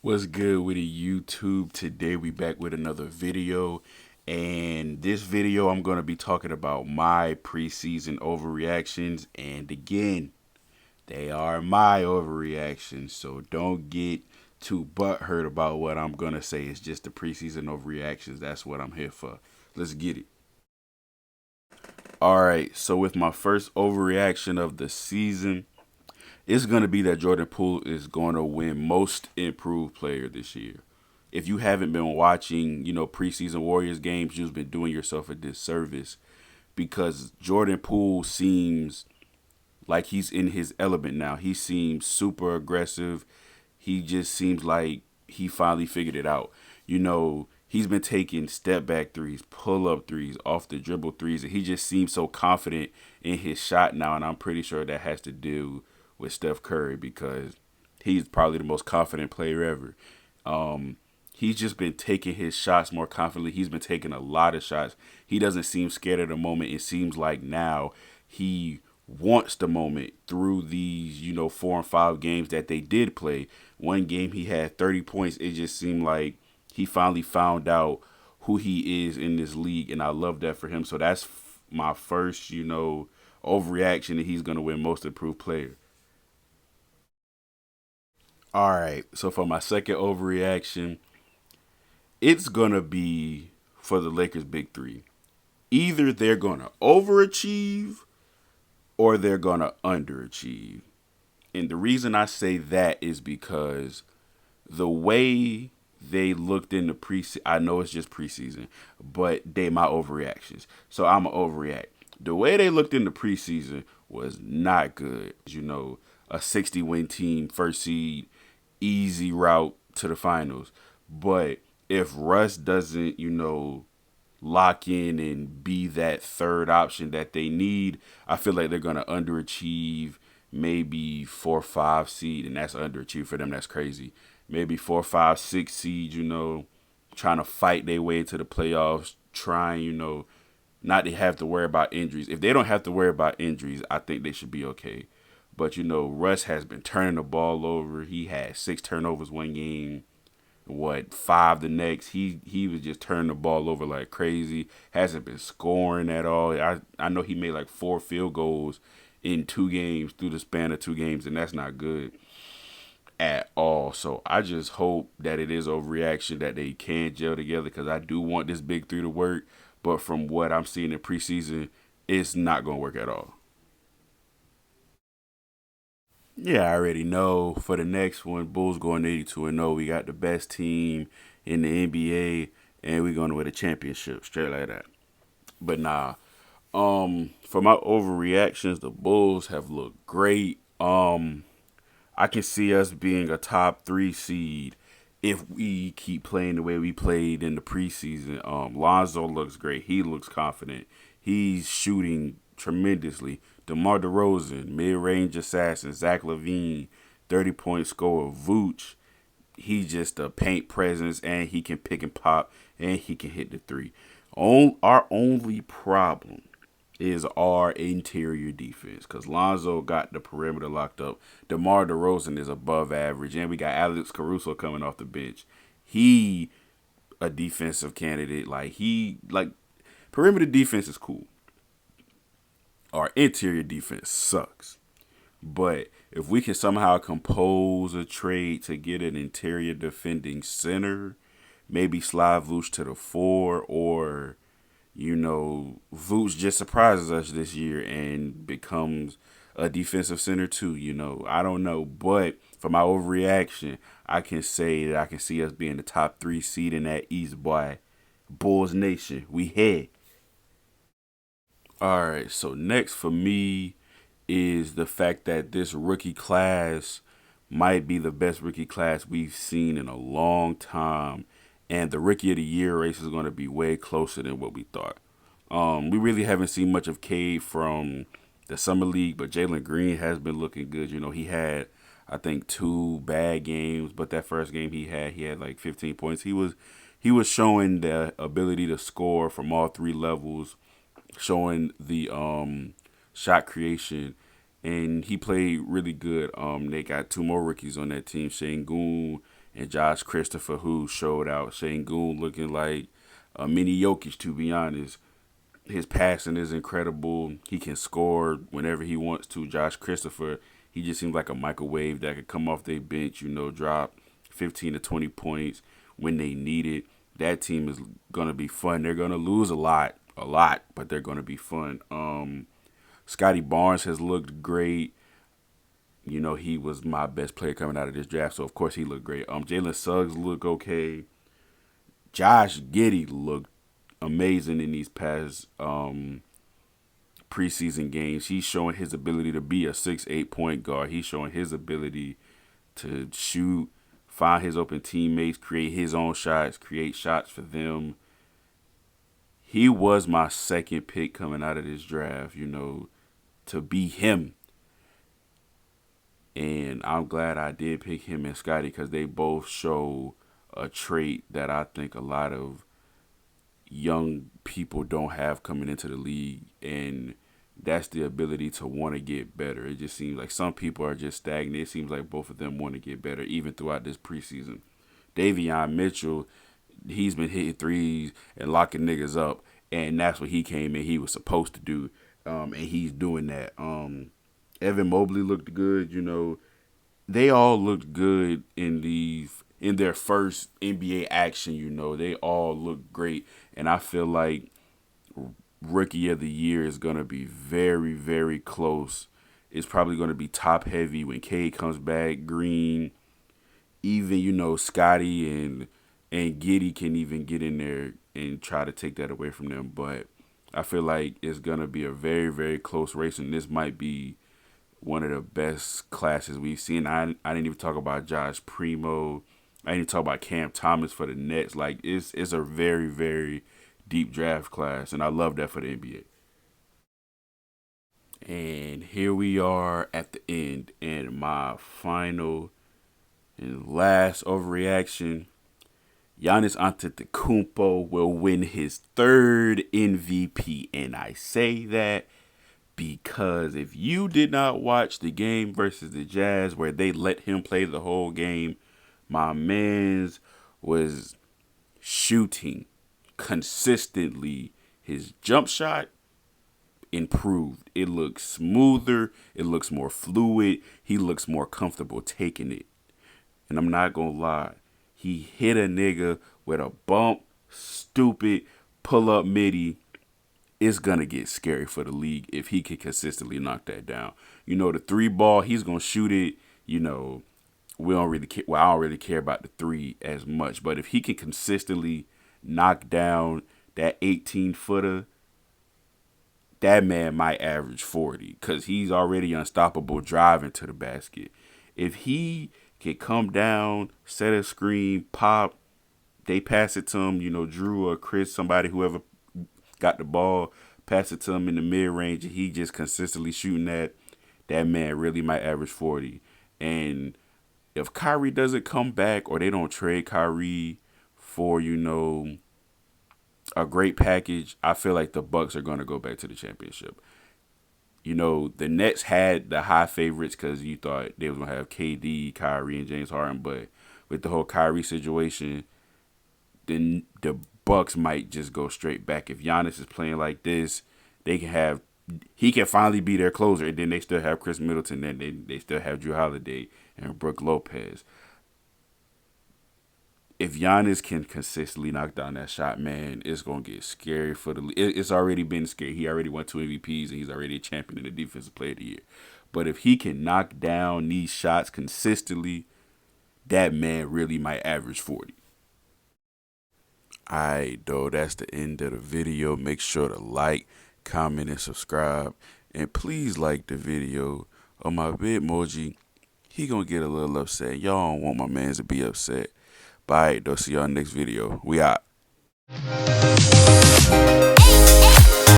What's good with the YouTube? Today we back with another video, and this video I'm gonna be talking about my preseason overreactions, and again, they are my overreactions, so don't get too butthurt about what I'm gonna say. It's just the preseason overreactions. That's what I'm here for. Let's get it. All right, so with my first overreaction of the season, it's going to be that Jordan Poole is going to win Most Improved Player this year. If you haven't been watching, preseason Warriors games, you've been doing yourself a disservice because Jordan Poole seems like he's in his element now. He seems super aggressive. He just seems like he finally figured it out. He's been taking step back threes, pull up threes, off the dribble threes, and he just seems so confident in his shot now. And I'm pretty sure that has to do with Steph Curry because he's probably the most confident player ever. He's just been taking his shots more confidently. He's been taking a lot of shots. He doesn't seem scared of the moment. It seems like now he wants the moment through these, 4 and 5 games that they did play. One game he had 30 points. It just seemed like he finally found out who he is in this league, and I love that for him. So that's my first, overreaction that he's going to win Most Improved Player. All right, so for my second overreaction, it's going to be for the Lakers' big three. Either they're going to overachieve or they're going to underachieve. And the reason I say that is because the way they looked in the preseason, I know it's just preseason, but they my overreactions. So I'm going to overreact. The way they looked in the preseason was not good. A 60-win team, first seed, easy route to the finals. But if Russ doesn't, lock in and be that third option that they need, I feel like they're going to underachieve, maybe 4 or 5 seed, and that's underachieve for them. That's crazy. Maybe 4 5 6 seed, trying to fight their way to the playoffs, trying, not to have to worry about injuries. If they don't have to worry about injuries, I think they should be okay. But Russ has been turning the ball over. He had 6 turnovers one game, 5 the next. He was just turning the ball over like crazy. Hasn't been scoring at all. I know he made like 4 field goals in 2 games through the span of 2 games, and that's not good at all. So I just hope that it is overreaction, that they can gel together, because I do want this big three to work. But from what I'm seeing in preseason, it's not going to work at all. Yeah, I already know. For the next one, Bulls going 82-0. We got the best team in the NBA, and we're going to win a championship straight like that. But nah, for my overreactions, the Bulls have looked great. I can see us being a top 3 seed if we keep playing the way we played in the preseason. Lonzo looks great. He looks confident. He's shooting tremendously. DeMar DeRozan, mid-range assassin. Zach LaVine, 30-point scorer. Vooch, he's just a paint presence, and he can pick and pop, and he can hit the three. Our only problem is our interior defense, because Lonzo got the perimeter locked up. DeMar DeRozan is above average, and we got Alex Caruso coming off the bench. He a defensive candidate. Like perimeter defense is cool. Our interior defense sucks. But if we can somehow compose a trade to get an interior defending center, maybe slide Vooch to the 4, or Vooch just surprises us this year and becomes a defensive center too. I don't know, but for my overreaction, I can say that I can see us being the top 3 seed in that East, boy. Bulls Nation, we head. All right, so next for me is the fact that this rookie class might be the best rookie class we've seen in a long time, and the rookie of the year race is going to be way closer than what we thought. We really haven't seen much of Cade from the summer league, but Jalen Green has been looking good. He had, I think, 2 bad games, but that first game he had like 15 points. He was showing the ability to score from all 3 levels, showing the shot creation, and he played really good. They got two more rookies on that team, Şengün and Josh Christopher, who showed out. Şengün looking like a mini Jokic, to be honest. His passing is incredible. He can score whenever he wants to. Josh Christopher, he just seems like a microwave that could come off their bench, drop 15 to 20 points when they need it. That team is going to be fun. They're going to lose a lot, but they're going to be fun. Scotty Barnes has looked great. He was my best player coming out of this draft, so of course he looked great. Jalen Suggs looked okay. Josh Giddey looked amazing in these past preseason games. He's showing his ability to be a 6'8" point guard. He's showing his ability to shoot, find his open teammates, create his own shots, create shots for them. He was my second pick coming out of this draft, to be him. And I'm glad I did pick him and Scotty because they both show a trait that I think a lot of young people don't have coming into the league, and that's the ability to want to get better. It just seems like some people are just stagnant. It seems like both of them want to get better even throughout this preseason. Davion Mitchell, he's been hitting threes and locking niggas up, and that's what he came in. He was supposed to do, and he's doing that. Evan Mobley looked good. They all looked good in their first NBA action. They all looked great, and I feel like Rookie of the Year is gonna be very, very close. It's probably gonna be top heavy when Cade comes back. Green, even Scotty and Giddey can even get in there and try to take that away from them. But I feel like it's gonna be a very, very close race, and this might be one of the best classes we've seen. I didn't even talk about Josh Primo. I didn't talk about Cam Thomas for the Nets. Like it's a very, very deep draft class, and I love that for the NBA. And here we are at the end, and my final and last overreaction. Giannis Antetokounmpo will win his third MVP, and I say that because if you did not watch the game versus the Jazz where they let him play the whole game, my man's was shooting consistently. His jump shot improved. It looks smoother. It looks more fluid. He looks more comfortable taking it. And I'm not going to lie. He hit a nigga with a bump, stupid, pull-up midi. It's going to get scary for the league if he can consistently knock that down. The three ball, he's going to shoot it. We don't really care. Well, I don't really care about the three as much. But if he can consistently knock down that 18-footer, that man might average 40 because he's already unstoppable driving to the basket. If he can come down, set a screen, pop, they pass it to him, Drew or Chris, somebody, whoever got the ball, pass it to him in the mid-range, and he just consistently shooting that man really might average 40. And if Kyrie doesn't come back or they don't trade Kyrie for, a great package, I feel like the Bucks are going to go back to the championship. The Nets had the high favorites because you thought they was going to have KD, Kyrie, and James Harden. But with the whole Kyrie situation, then the Bucks might just go straight back. If Giannis is playing like this, he can finally be their closer. And then they still have Chris Middleton, and they still have Drew Holiday and Brook Lopez. If Giannis can consistently knock down that shot, man, it's going to get scary for the league. It's already been scary. He already won 2 MVPs, and he's already a champion in the Defensive Player of the Year. But if he can knock down these shots consistently, that man really might average 40. Alright, though, that's the end of the video. Make sure to like, comment, and subscribe. And please like the video. On my Bitmoji, he going to get a little upset. Y'all don't want my man to be upset. Bye, though. See y'all next video. We out.